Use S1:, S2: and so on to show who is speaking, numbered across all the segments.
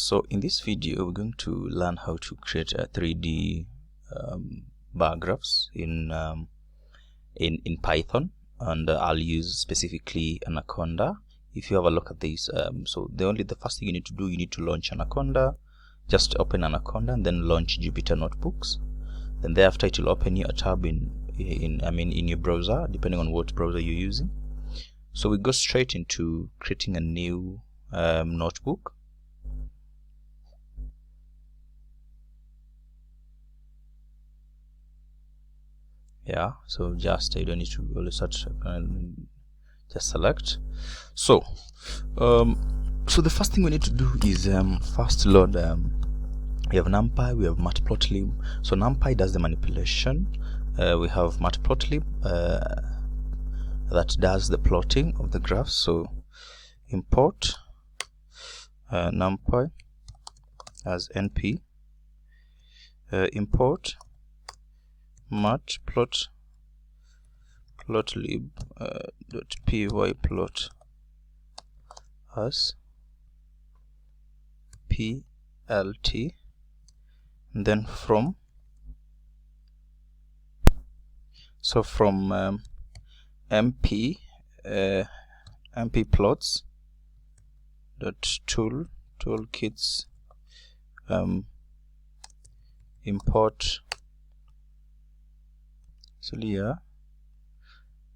S1: So in this video we're going to learn how to create a 3D bar graphs in Python, and I'll use specifically Anaconda. If you have a look at this, so the first thing you need to do, you need to launch Anaconda. Just open Anaconda and then launch Jupyter Notebooks. Then thereafter it will open you a tab in your browser, depending on what browser you're using. So we go straight into creating a new notebook. Yeah, so just you don't need to really search, just select. So the first thing we need to do is first load. We have NumPy, we have Matplotlib. So NumPy does the manipulation. We have Matplotlib that does the plotting of the graphs. So import NumPy as np, import matplotlib .pyplot as plt, and then from mp plots toolkits import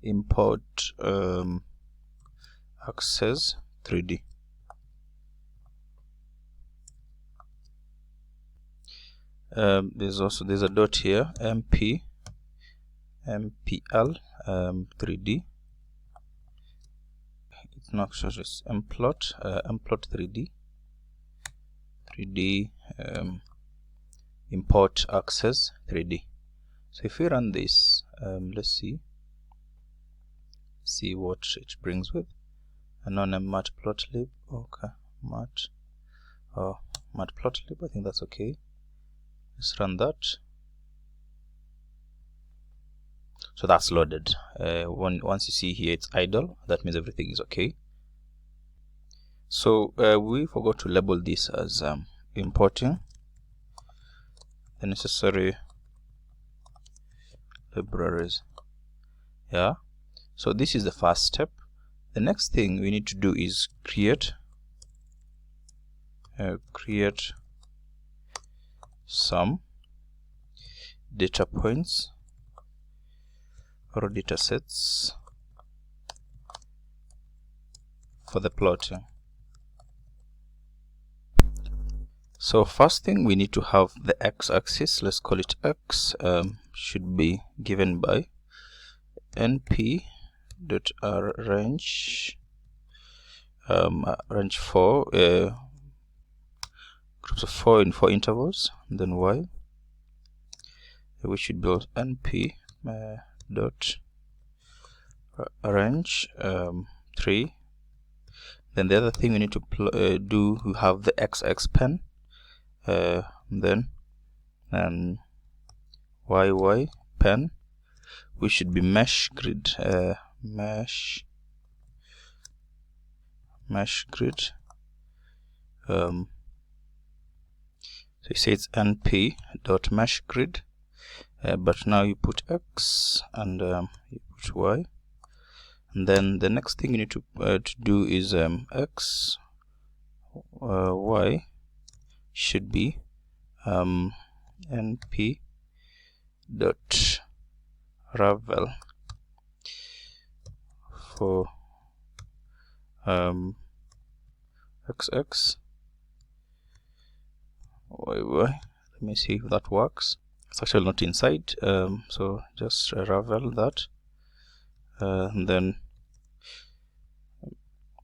S1: import access 3D. There's a dot here, mpl 3D. It's not sure, it's mplot 3D import access 3D. So if we run this, let's see what it brings with. And on a matplotlib, okay, matplotlib, I think that's okay. Let's run that. So that's loaded. Once you see here it's idle, that means everything is okay. So we forgot to label this as importing the necessary libraries. Yeah, so this is the first step. The next thing we need to do is create some data points or data sets for the plotting. So first thing, we need to have the x-axis. Let's call it x. Should be given by np.range range 4, groups of 4 in 4 intervals. And then y, we should build np dot range 3. Then the other thing we need to do, we have the xx pen, then yy pen. We should be mesh grid, mesh grid. So you say it's np dot mesh grid, but now you put x and you put y. And then the next thing you need to do is x y should be np dot ravel for xx yy. Let me see if that works. It's actually not inside, so just ravel that. And then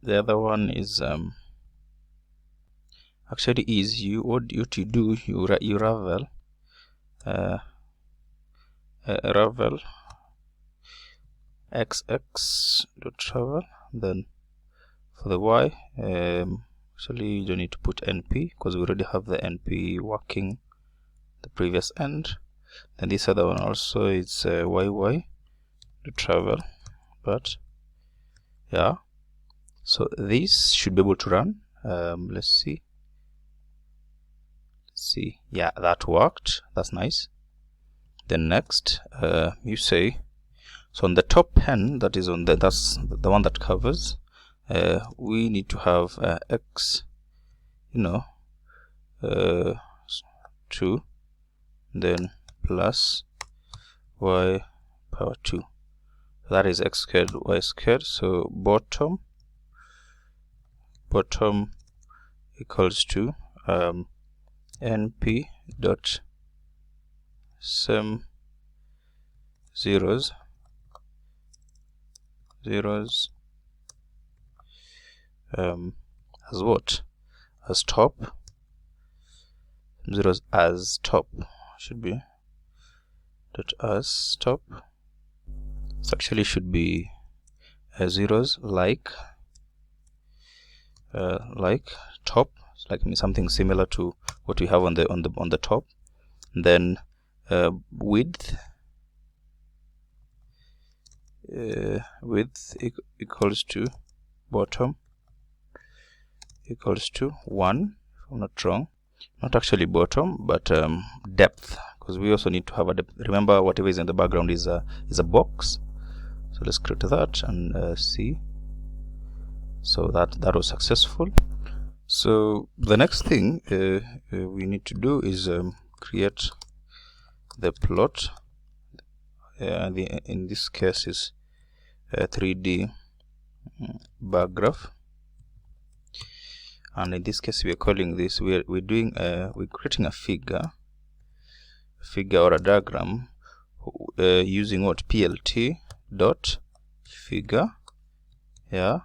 S1: the other one is actually is what you do, you ravel ravel xx dot ravel. Then for the y, actually you don't need to put np because we already have the np working the previous end. Then this other one also is yy dot ravel. But yeah, so this should be able to run. Let's see. see, yeah, that worked. That's nice. Then next, you say, so on the top pen, that is on that's the one that covers, we need to have x, 2, then plus y power 2. That is x squared y squared. So bottom equals to np dot sum zeros as what? As top. Zeros as top should be dot as top. It actually should be zeros like top, like something similar to what we have on the top. And then width equals to bottom equals to 1, if I'm not wrong. Not actually bottom, but depth, because we also need to have a depth. Remember, whatever is in the background is a box. So let's create that and see. So that was successful. So the next thing we need to do is create the plot. In this case is a 3D bar graph, and in this case we are calling this, we're creating a figure or a diagram using what? plt dot figure. Yeah.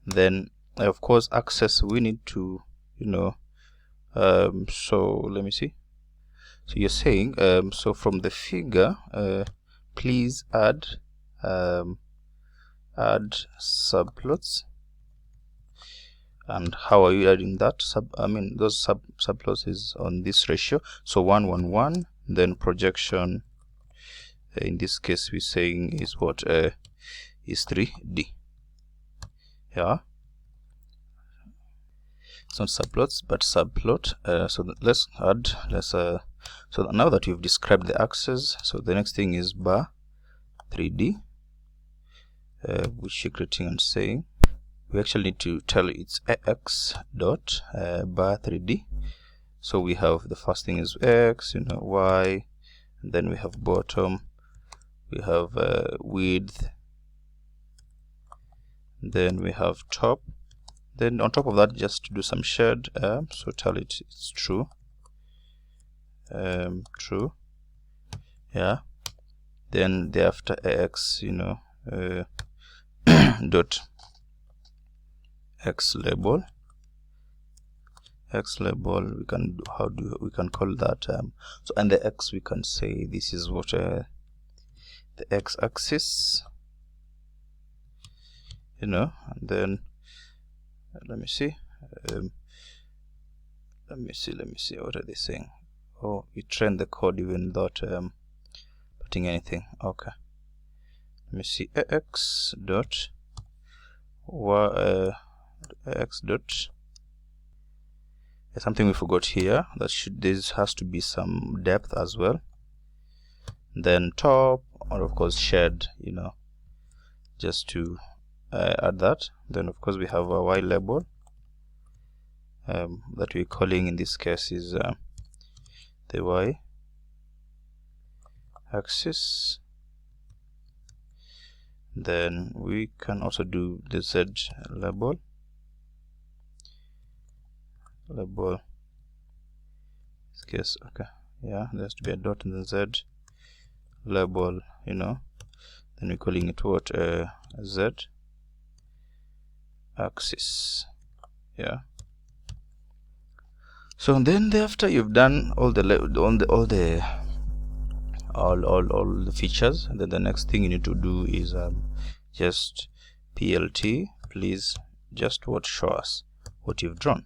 S1: Then of course axis we need to so let me see. So you're saying so from the figure please add subplots. And how are you adding that? Those subplots is on this ratio. So 1 1 1. Then projection. In this case, we're saying is what? Is 3D. Yeah. It's not subplots, but subplot. So let's add. So now that we've described the axis, so the next thing is bar 3D, which you're creating and saying. We actually need to tell it's x dot bar 3D. So we have the first thing is x, y, and then we have bottom, we have width, then we have top. Then on top of that, just to do some shade, so tell it it's true, true, yeah. Then thereafter x, dot x label. We can we can call that so, and the x we can say this is what the x-axis, and then let me see what are they saying. Oh, we train the code even without putting anything. Okay, let me see. X dot y x dot something we forgot here. This has to be some depth as well. Then top, or of course shed, just to add that. Then of course we have a y label that we're calling in this case is the y axis. Then we can also do the z label. This case, okay, yeah, there has to be a dot in the z label, then we're calling it what? Z axis. Yeah. So then after you've done all the features, and then the next thing you need to do is just plt, please just show us what you've drawn.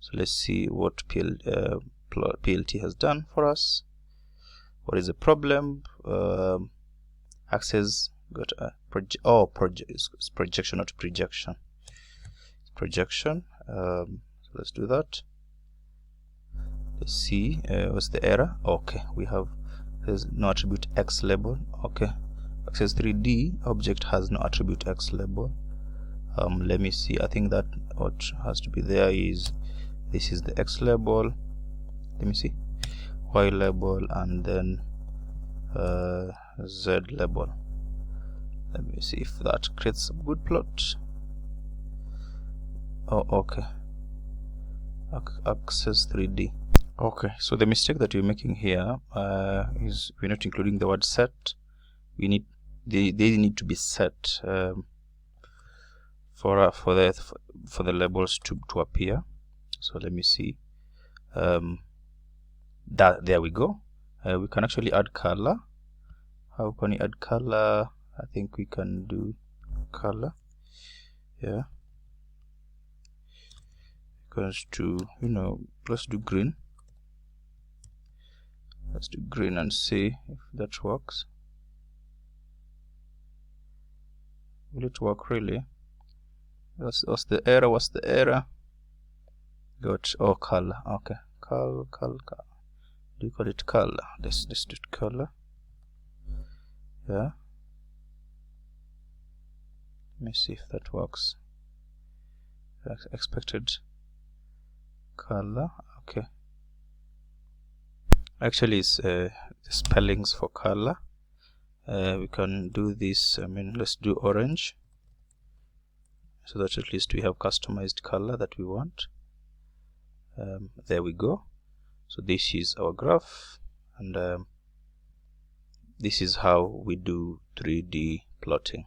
S1: So let's see what plt has done for us. What is the problem? Axis got a projection, not projection. Projection. So let's do that. Let's see, what's the error? Okay, we have there's no attribute X label. Okay, access 3D object has no attribute X label. Let me see, I think that what has to be there is this is the X label. Let me see, Y label, and then Z label. Let me see if that creates a good plot. Oh, okay. Access 3D. Okay, so the mistake that we're making here is we're not including the word set. We need they need to be set for the labels to appear. So let me see. That there we go. We can actually add color. How can we add color? I think we can do color. Yeah. Goes to, you know, let's do green. Let's do green and see if that works. Will it work really? What's the error? What's the error? Got color. Okay, color. Do you call it color? Let's do color. Yeah. Let me see if that works. Expected color. Okay. Actually, it's the spellings for color. We can do this. I mean, let's do orange, so that at least we have customized color that we want. There we go. So this is our graph, and this is how we do 3D plotting.